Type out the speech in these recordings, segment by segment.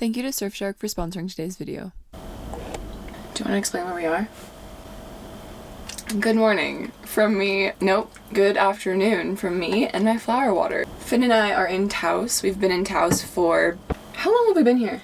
Thank you to Surfshark for sponsoring today's video. Do you want to explain where we are? Good morning from me. Nope. Good afternoon from me and my flower water. Finn and I are in Taos. We've been in Taos for... How long have we been here?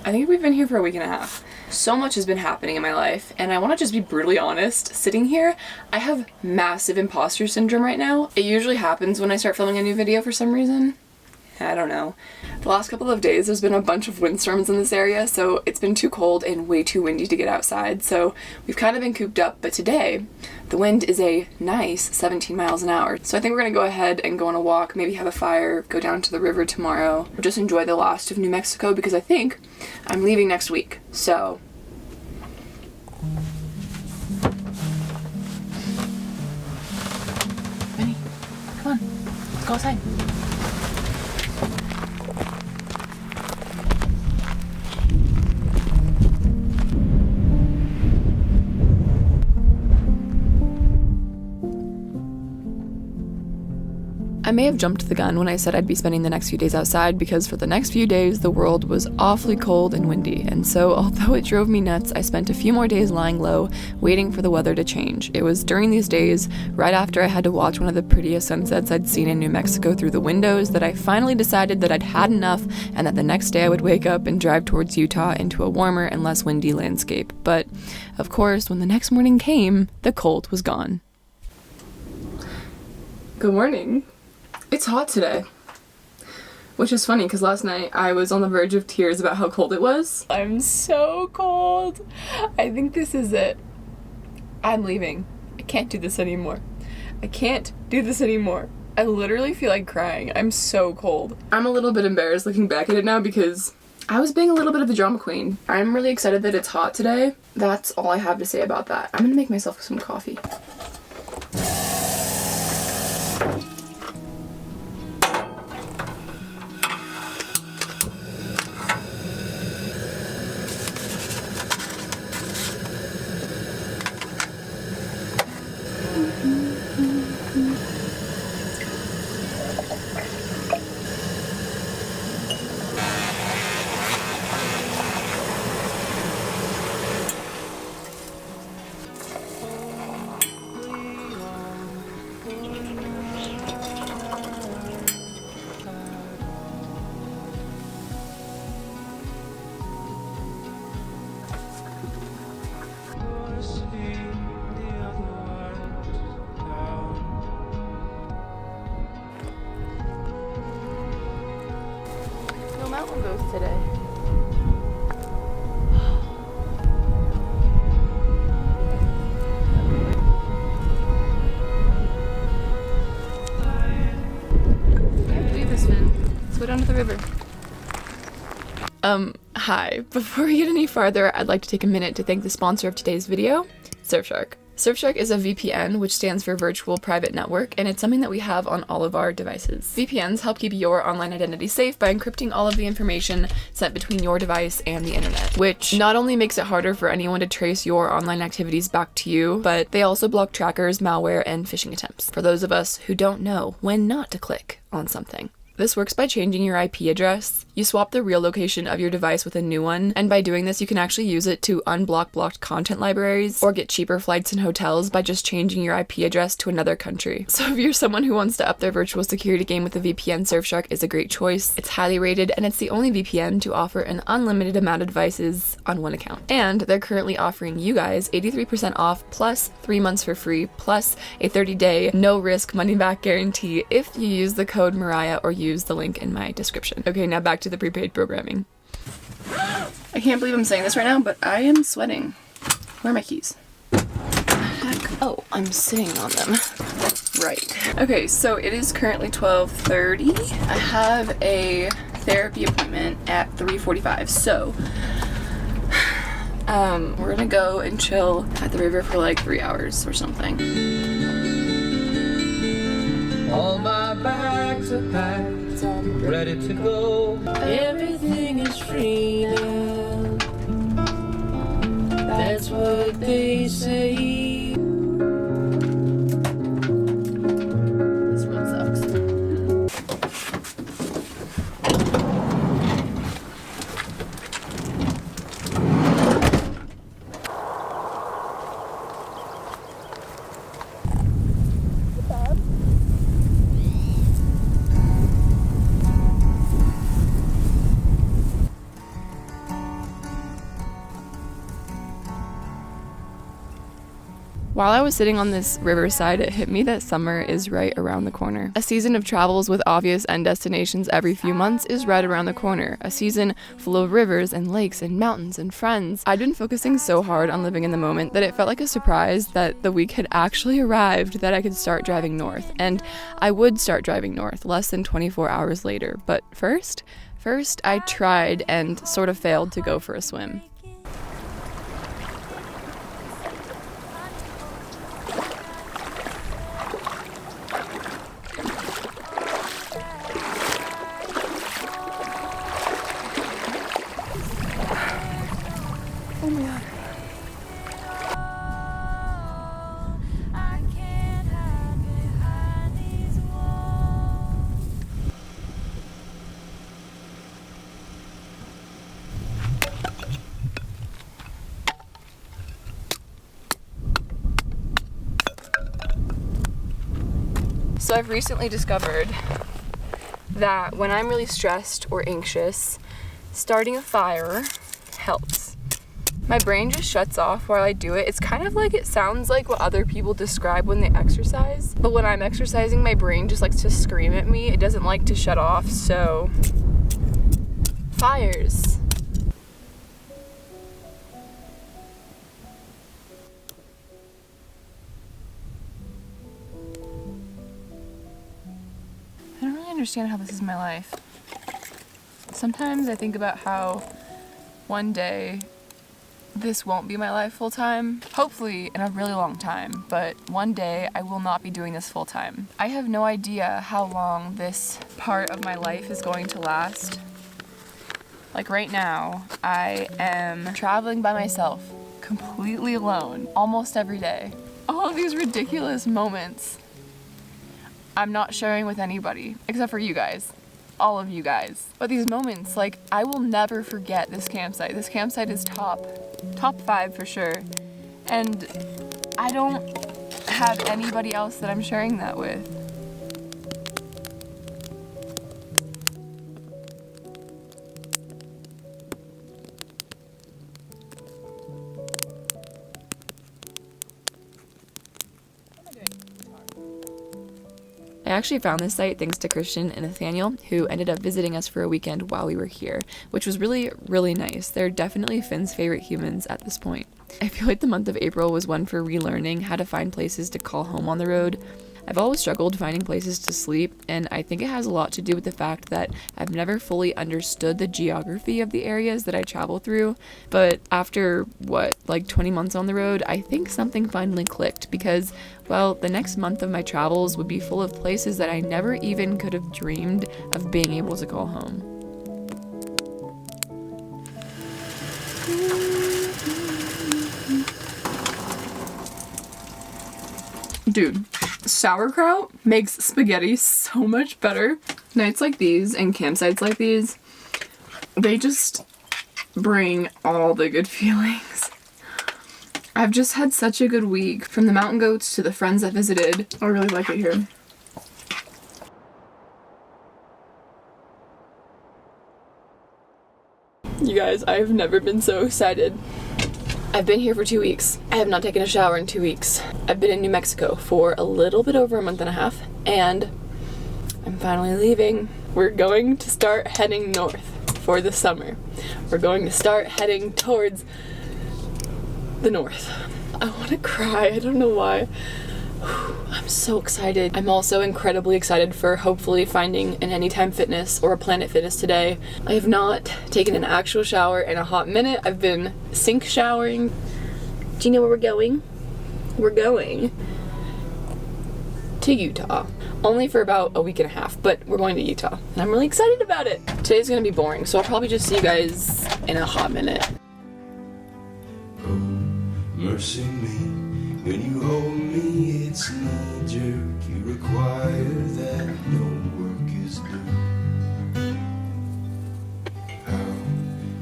I think we've been here for a week and a half. So much has been happening in my life, and I want to just be brutally honest. Sitting here, I have massive imposter syndrome right now. It usually happens when I start filming a new video for some reason. I don't know. The last couple of days there's been a bunch of windstorms in this area, so it's been too cold and way too windy to get outside, so we've kind of been cooped up, but today the wind is a nice 17 miles an hour. So I think we're gonna go ahead and go on a walk, maybe have a fire, go down to the river tomorrow, or just enjoy the last of New Mexico because I think I'm leaving next week, so. Benny, come on, let's go outside. I may have jumped the gun when I said I'd be spending the next few days outside because for the next few days the world was awfully cold and windy, and so although it drove me nuts, I spent a few more days lying low, waiting for the weather to change. It was during these days, right after I had to watch one of the prettiest sunsets I'd seen in New Mexico through the windows, that I finally decided that I'd had enough and that the next day I would wake up and drive towards Utah into a warmer and less windy landscape. But, of course, when the next morning came, the cold was gone. Good morning. It's hot today, which is funny because last night I was on the verge of tears about how cold it was. I'm so cold. I think this is it. I'm leaving. I can't do this anymore. I can't do this anymore. I literally feel like crying. I'm so cold. I'm a little bit embarrassed looking back at it now because I was being a little bit of a drama queen. I'm really excited that it's hot today. That's all I have to say about that. I'm gonna make myself some coffee. Mountain goes today. I can't believe this, man. Let's go down to the river. Hi. Before we get any farther, I'd like to take a minute to thank the sponsor of today's video, Surfshark. Surfshark is a VPN, which stands for Virtual Private Network, and it's something that we have on all of our devices. VPNs help keep your online identity safe by encrypting all of the information sent between your device and the internet, which not only makes it harder for anyone to trace your online activities back to you, but they also block trackers, malware, and phishing attempts for those of us who don't know when not to click on something. This works by changing your IP address. You swap the real location of your device with a new one, and by doing this you can actually use it to unblock blocked content libraries or get cheaper flights and hotels by just changing your IP address to another country. So if you're someone who wants to up their virtual security game with a VPN, Surfshark is a great choice. It's highly rated, and it's the only VPN to offer an unlimited amount of devices on one account. And they're currently offering you guys 83% off plus 3 months for free plus a 30-day no-risk money-back guarantee if you use the code Mariah or use the link in my description. Okay, now back to the prepaid programming. I can't believe I'm saying this right now, but I am sweating. Where are my keys? Heck? Oh, I'm sitting on them. Right. Okay, so it is currently 12:30. I have a therapy appointment at 3:45, so we're gonna go and chill at the river for like 3 hours or something. All my bags are packed, I'm ready to go. Everything is free now. That's what they say. This one sucks. While I was sitting on this riverside, it hit me that summer is right around the corner. A season of travels with obvious end destinations every few months is right around the corner. A season full of rivers and lakes and mountains and friends. I'd been focusing so hard on living in the moment that it felt like a surprise that the week had actually arrived that I could start driving north. And I would start driving north less than 24 hours later. But first, I tried and sort of failed to go for a swim. Oh my god. So I've recently discovered that when I'm really stressed or anxious, starting a fire helps. My brain just shuts off while I do it. It's kind of like, it sounds like what other people describe when they exercise, but when I'm exercising, my brain just likes to scream at me. It doesn't like to shut off, so fires. I don't really understand how this is my life. Sometimes I think about how one day this won't be my life full time. Hopefully in a really long time, but one day I will not be doing this full time. I have no idea how long this part of my life is going to last. Like right now, I am traveling by myself, completely alone, almost every day. All of these ridiculous moments I'm not sharing with anybody, except for you guys. All of you guys. But these moments, like, I will never forget this campsite. This campsite is top 5 for sure. And I don't have anybody else that I'm sharing that with. I actually found this site thanks to Christian and Nathaniel, who ended up visiting us for a weekend while we were here, which was really, really nice. They're definitely Finn's favorite humans at this point. I feel like the month of April was one for relearning how to find places to call home on the road. I've always struggled finding places to sleep, and I think it has a lot to do with the fact that I've never fully understood the geography of the areas that I travel through. But after, 20 months on the road, I think something finally clicked because, well, the next month of my travels would be full of places that I never even could have dreamed of being able to call home. Dude, sauerkraut makes spaghetti so much better. Nights like these and campsites like these, they just bring all the good feelings. I've just had such a good week, from the mountain goats to the friends I visited. I really like it here. You guys, I have never been so excited. I've been here for 2 weeks. I have not taken a shower in 2 weeks. I've been in New Mexico for a little bit over a month and a half, and I'm finally leaving. We're going to start heading north for the summer. We're going to start heading towards the north. I want to cry. I don't know why. I'm so excited. I'm also incredibly excited for hopefully finding an Anytime Fitness or a Planet Fitness today. I have not taken an actual shower in a hot minute. I've been sink showering. Do you know where we're going? We're going to Utah. Only for about a week and a half, but we're going to Utah. And I'm really excited about it. Today's gonna be boring, so I'll probably just see you guys in a hot minute. Oh, mercy me. When you hold me, it's knee-jerk. You require that no work is done. How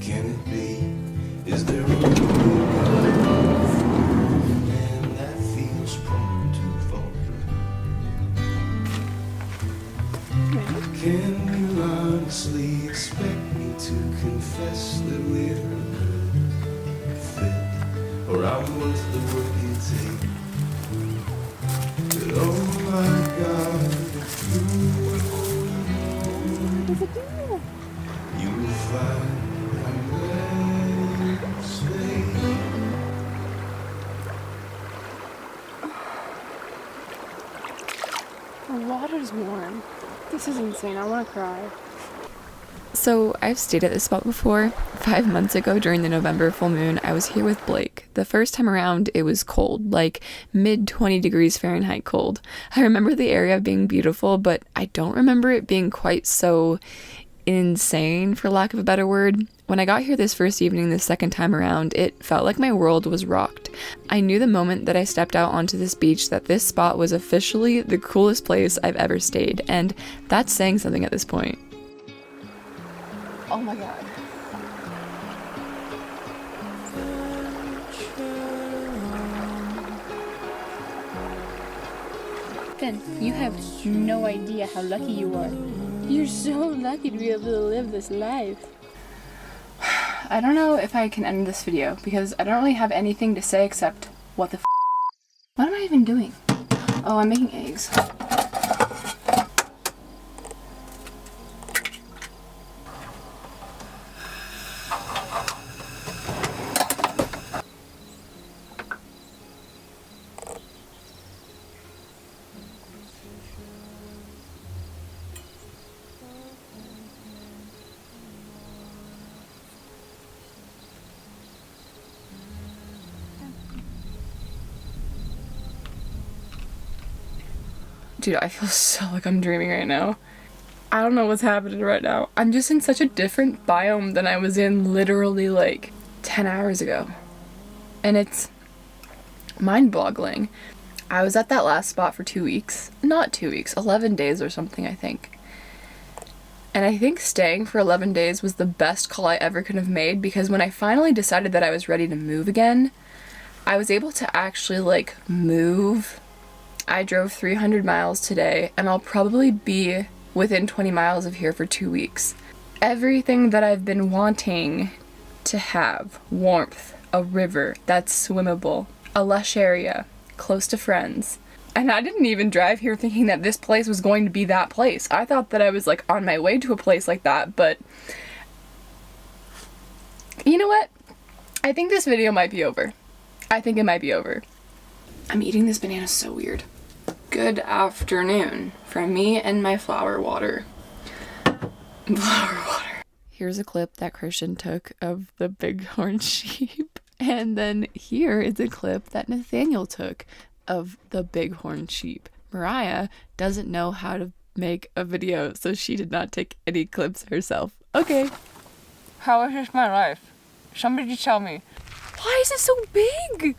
can it be? Is there a man that feels prone to falter? Can you honestly expect me to confess that we're a good fit? Or I'm worth the work it takes You will find I'm ready to stay. The water's warm. This is insane. I want to cry. So, I've stayed at this spot before. 5 months ago during the November full moon, I was here with Blake. The first time around, it was cold, like mid 20 degrees Fahrenheit cold. I remember the area being beautiful, but I don't remember it being quite so insane, for lack of a better word. When I got here this first evening the second time around, it felt like my world was rocked. I knew the moment that I stepped out onto this beach that this spot was officially the coolest place I've ever stayed, and that's saying something at this point. Oh my god. Ben, you have no idea how lucky you are. You're so lucky to be able to live this life. I don't know if I can end this video because I don't really have anything to say except what the f. What am I even doing? Oh, I'm making eggs. Dude, I feel so like I'm dreaming right now. I don't know what's happening right now. I'm just in such a different biome than I was in literally like 10 hours ago. And it's mind-boggling. I was at that last spot for 2 weeks. Not 2 weeks, 11 days or something, I think. And I think staying for 11 days was the best call I ever could have made, because when I finally decided that I was ready to move again, I was able to actually like move. I drove 300 miles today, and I'll probably be within 20 miles of here for 2 weeks. Everything that I've been wanting to have: warmth, a river that's swimmable, a lush area, close to friends. And I didn't even drive here thinking that this place was going to be that place. I thought that I was like on my way to a place like that, but you know what? I think this video might be over. I think it might be over. I'm eating this banana so weird. Good afternoon from me and my flower water. Flower water. Here's a clip that Christian took of the bighorn sheep. And then here is a clip that Nathaniel took of the bighorn sheep. Mariah doesn't know how to make a video, so she did not take any clips herself. Okay. How is this my life? Somebody tell me. Why is it so big?